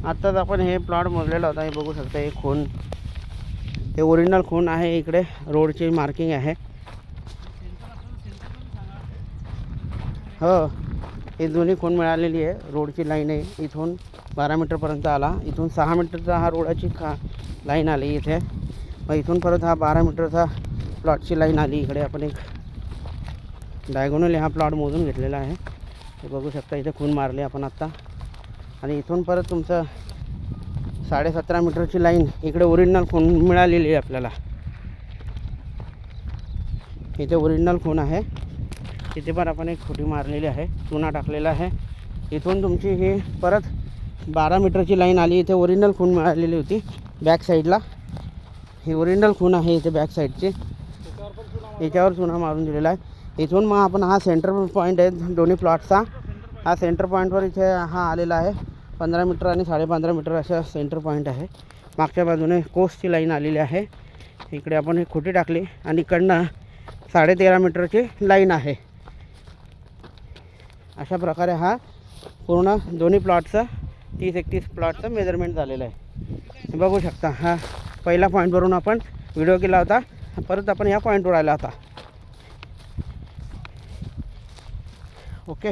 आत्ताच आपण हे प्लॉट मोजलेला होता. हे बघू शकता, हे खून, हे ओरिजिनल खून आहे. इकडे रोडची मार्किंग आहे. हो, ही जुनी खून मिळालेली आहे. रोडची लाईन आहे. इथून 12 मीटरपर्यंत आला. इथून 6 मीटरचा हा रोडाची लाईन आली इथे. मग इथून परत हा 12 मीटरचा प्लॉटची लाईन आली इकडे. आपण एक डायगोनली हा प्लॉट मोजून घेतलेला आहे. हे बघू शकता, इथे खून मारली आपण आत्ता. आणि इथून परत तुमचं 17.5 मीटरची लाईन इकडे ओरिजिनल खून मिळालेली आहे आपल्याला. इथे ओरिजिनल खून आहे. तिथे पण आपण एक खोटी मारलेली आहे, चुना टाकलेला आहे. इथून तुमची ही परत 12 मीटरची लाईन आली. इथे ओरिजिनल खून मिळालेली होती बॅक साईडला. ही ओरिजिनल खून आहे इथे बॅक साईडची. याच्यावर चुना मारून दिलेला आहे. इथून मग आपण हा सेंटर पॉईंट आहे दोन्ही प्लॉटचा. हा सेंटर पॉईंटवर इथे हा आलेला आहे. 15 मीटर आणि 15.5 मीटर अशा सेंटर पॉईंट आहे. मागच्या बाजूने कोसची लाईन आलेली आहे. इकडे आपण एक खोटी टाकली आणि इकडनं 13.5 मीटरची लाईन आहे. अशा प्रकारे हा पूर्ण दोन्ही प्लॉटचा 30-31 प्लॉटचं मेजरमेंट झालेलं आहे. बघू शकता, हा पहिला पॉईंटवरून आपण व्हिडिओ केला होता. परत आपण या पॉईंटवर आला होता. ओके.